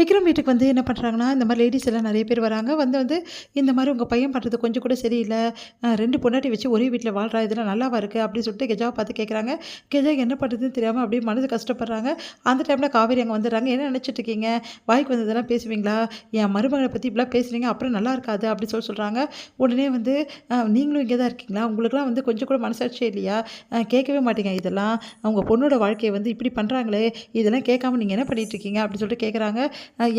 விக்ரம் வீட்டுக்கு வந்து என்ன பண்ணுறாங்கன்னா, இந்த மாரி லேடீஸ் எல்லாம் நெறைய பேர் வராங்க. வந்து வந்து இந்த மாரி உங்க பையன் பண்றது கொஞ்சம் கூட சரியில்ல. 2 பொண்டாட்டி வச்சு ஒரே வீட்ல வாழ்றான். இதெல்லாம் நல்லாவா இருக்கு? அப்படின்னு சொல்லிட்டு கெஜாவ பார்த்து கேட்குறாங்க. கெஜா என்ன பண்ணுறதுன்னு தெரியாம அப்படியே மனசு கஷ்டப்படுறாங்க. அந்த டைம்ல காவேரி அங்க வந்துடுறாங்க. என்ன நினைச்சிட்டு இருக்கீங்க? வாய்க்கு வந்ததெல்லாம் பேசுவீங்களா? என் மருமகள பத்தி இப்படிலாம் பேசுறீங்க, அப்புறம் நல்லா இருக்காது அப்படின்னு சொல்றாங்க. உடனே வந்து நீங்களும் இங்கே தான் இருக்கீங்களா? உங்களுக்கெல்லாம் வந்து கொஞ்சம் கூட மனசாட்சியே இல்லையா? கேட்கவே மாட்டீங்க இதெல்லாம். உங்க பொண்ணோட வாழ்க்கைய வந்து இப்படி பண்றாங்களே, இதெல்லாம் கேட்காம நீங்க என்ன பண்ணிட்டு இருக்கீங்க? அப்படின்னு சொல்லிட்டு கேட்குறாங்க.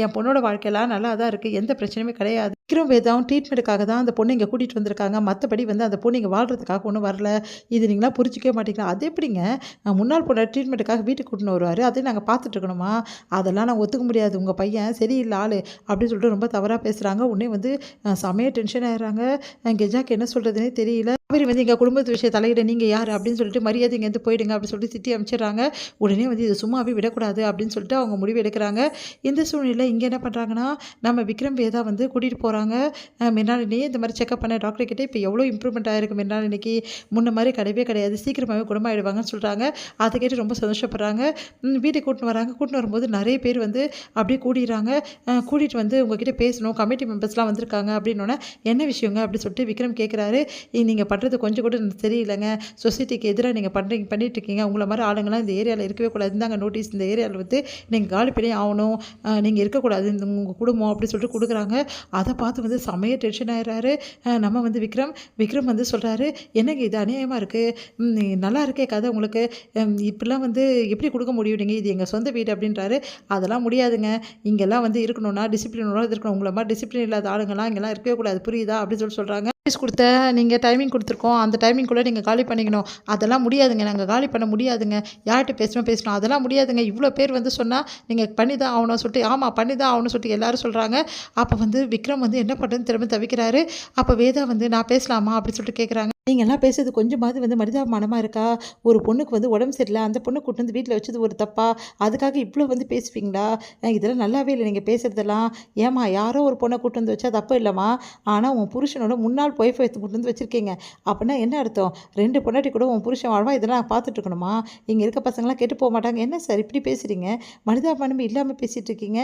என் பொண்ணோட வாழ்க்கையெல்லாம் நல்லா தான் இருக்கு. எந்த பிரச்சனையுமே கிடையாது. விக்ரம் வேதாவும் ட்ரீட்மெண்ட்டுக்காக தான் அந்த பொண்ண இங்க கூட்டிட்டு வந்திருக்காங்க. மத்தபடி வந்து அந்த பொண்ணு இங்க வாழ்றதுக்காக ஒண்ணும் வரல. இது நீங்கலாம் புரிஞ்சுக்கவே மாட்டீங்களா? அது எப்படிங்க? முன்னாள் பொண்ண ட்ரீட்மெண்ட்டுக்காக வீட்டுக்கு கூட்டின்னு வருவாரு. அதையும் நாங்க பார்த்துட்டு இருக்கணுமா? அதெல்லாம் நான் ஒத்துக்க முடியாது. உங்க பையன் சரியில்ல ஆளு. அப்படின்னு சொல்லிட்டு ரொம்ப தவறா பேசுறாங்க. உடனே வந்து செமையா டென்ஷன் ஆயிடுறாங்க. கெஜாக்கு என்ன சொல்றதுன்னே தெரியல. காவேரி வந்து எங்க குடும்பத்து விஷயம் தலையிட நீங்க யாரு? அப்படின்னு சொல்லிட்டு மரியாதை இங்கேருந்து போயிடுங்க அப்படின்னு சொல்லிட்டு திட்டி அனுப்பிச்சிடுறாங்க. உடனே வந்து இத சும்மாவே விடக்கூடாது அப்படின்னு சொல்லிட்டு அவங்க முடிவு எடுக்குறாங்க. இந்த சூழ்நிலையில இங்க என்ன பண்றாங்கன்னா, நம்ம விக்ரம் வேதா வந்து கூட்டிட்டு போறாங்க. மிர்னாலினிய இந்த மாரி செக்கப் பண்ண டாக்டர் கிட்ட இப்ப எவ்வளோ இம்ப்ரூவ்மெண்ட் ஆயிருக்கு மிர்னாலினிக்கு. முன்ன மாரி கிடையவே கிடையாது. சீக்கிரமாவே குணமாயிடுவாங்கன்னு சொல்றாங்க. அத கேட்டு ரொம்ப சந்தோஷப்படுறாங்க. வீட்டுக்கு கூட்டின்னு வராங்க. கூட்டின்னு வரும்போது நெறைய பேர் வந்து அப்படியே கூடிர்றாங்க. கூட்டிட்டு வந்து உங்ககிட்ட பேசணும். கமிட்டி மெம்பர்ஸ்லாம் வந்திருக்காங்க அப்படின்னோனே, என்ன விஷயங்க? அப்படின்னு சொல்லிட்டு விக்ரம் கேட்குறாரு. நீங்க பண்றது கொஞ்சம் கூட சரியில்லங்க. சொசைட்டிக்கு எதிரா நீங்க பண்ணிட்டு இருக்கீங்க. உங்கள மாரி ஆளுங்கலாம் இந்த ஏரியால இருக்கவே கூடாது. இந்தாங்க நோட்டீஸ் இந்த ஏரியால வந்து நீங்க காலி பண்ணியே ஆவணும். நீங்க இருக்கக்கூடாது. இந்த உங்க குடும்பம் அப்படின்னு சொல்லிட்டு குடுக்குறாங்க. அத பார்த்து வந்து செமையா டென்ஷன் ஆயிடுறாரு. நம்ம வந்து விக்ரம் வந்து சொல்றாரு, "என்னங்க இது அநியாயமா இருக்கு. நல்லா இருக்கே கதை உங்களுக்கு. இப்படிலாம் வந்து எப்படி குடுக்க முடியும் நீங்க? இது எங்க சொந்த வீடு" அப்படின்றாரு. "அதெல்லாம் முடியாதுங்க. இங்கெல்லாம் வந்து இருக்கணும்னா டிசிப்ளினோட இருக்கணும். உங்கள மாரி டிசிப்ளின் இல்லாத ஆளுங்கலாம் இங்கலாம் இருக்கவே கூடாது. புரியுதா?" அப்படின்னு சொல்றாங்க. நோட்டீஸ் குடுத்த நீங்க டைமிங் குடுத்துருக்கோம். அந்த டைமிங்குள்ள நீங்க காலி பண்ணிக்கணும். அதெல்லாம் முடியாதுங்க. நாங்க காலி பண்ண முடியாதுங்க. யார்ட்ட பேசணும். அதெல்லாம் முடியாதுங்க. இவ்ளோ பேர் வந்து சொன்னா, நீங்க பண்ணி தான் ஆவணும் சொல்லிட்டு, ஆமா பண்ணி தான் ஆவணும்னு சொல்லிட்டு எல்லாரும் சொல்றாங்க. அப்ப வந்து விக்ரம் வந்து என்ன பண்றதுன்னு தெரியாம தவிக்கிறாரு. அப்ப வேதா வந்து நான் பேசலாமா? அப்படின்னு சொல்லிட்டு கேட்குறாங்க. நீங்கலாம் பேசுறது கொஞ்சமாவது வந்து மனிதாபிமானமா இருக்கா? ஒரு பொண்ணுக்கு வந்து உடம்பு சரியில்ல. அந்த பொண்ண கூட்டு வந்து வீட்ல வச்சது ஒரு தப்பா? அதுக்காக இவ்ளோ வந்து பேசுவீங்களா? இதெல்லாம் நல்லாவே இல்ல நீங்க பேசுறதெல்லாம். ஏம்மா யாரோ ஒரு பொண்ண கூட்டு வந்து வச்சா தப்பு இல்லம்மா. ஆனா உன் புருஷனோட முன்னாள் ஒய்ஃப கூட்டு வந்து வச்சிருக்கீங்க. அப்பன்னா என்ன அர்த்தம்? 2 பொண்டாட்டி கூட உன் புருஷன் வாழ்வான். இதெல்லாம் நான் பார்த்துட்டு இருக்கணுமா? இங்க இருக்க பசங்கலாம் கெட்டு போ மாட்டாங்க. என்ன சார் இப்படி பேசுறீங்க? மனிதாபிமானமே இல்லாம பேசிட்டு இருக்கீங்க.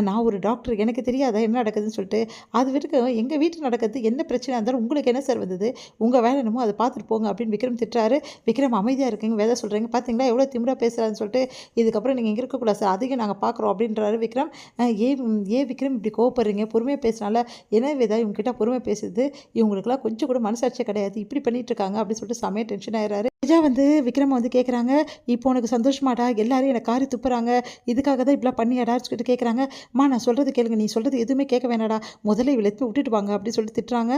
நான் ஒரு டாக்டர். எனக்கு தெரியாதா என்ன நடக்குதுன்னு சொல்லிட்டு? அது வரைக்கும் எங்க வீட்ல நடக்கிறது என்ன பிரச்சனையா இருந்தாலும் உங்களுக்கு என்ன சார் வந்தது? உங்க வேலை என்னமோ அத பார்த்துட்டு போங்க அப்படின்னு விக்ரம் திட்டுறாரு. விக்ரம் அமைதியா இருக்கீங்க. வேதா சொல்றீங்க. பார்த்தீங்களா எவ்வளோ திமிரா பேசுறாருன்னு சொல்லிட்டு, இதுக்கப்புறம் நீங்க இங்க இருக்கக்கூடாது சார். அதிகம் நாங்க பார்க்குறோம் அப்படின்றாரு விக்ரம். ஏன் விக்ரம் இப்படி கோவப்படுறீங்க? பொறுமையா பேசினால என்ன வேதா இவங்க கிட்ட பொறுமையா பேசுது? இவங்களுக்கெல்லாம் கொஞ்சம் கூட மனசாட்சியே கிடையாது. இப்படி பண்ணிட்டு இருக்காங்க அப்படின்னு சொல்லிட்டு செமையா டென்ஷன் ஆயிடுறாரு. விஜயா வந்து விக்ரம வந்து கேட்குறாங்க, இப்போ உனக்கு சந்தோஷமாடா? எல்லாரும் என்ன காரி துப்புறாங்க. இதுக்காக தான் இப்படிலாம் பண்ணியாடான்னு சொல்லிட்டு கேட்குறாங்க. அம்மா நான் சொல்றது கேளுங்க. நீ சொல்றது எதுவுமே கேட்க வேணாடா. முதல்ல இவள எடுத்து விட்டுட்டு வாங்க அப்படின்னு சொல்லிட்டு திட்டுறாங்க.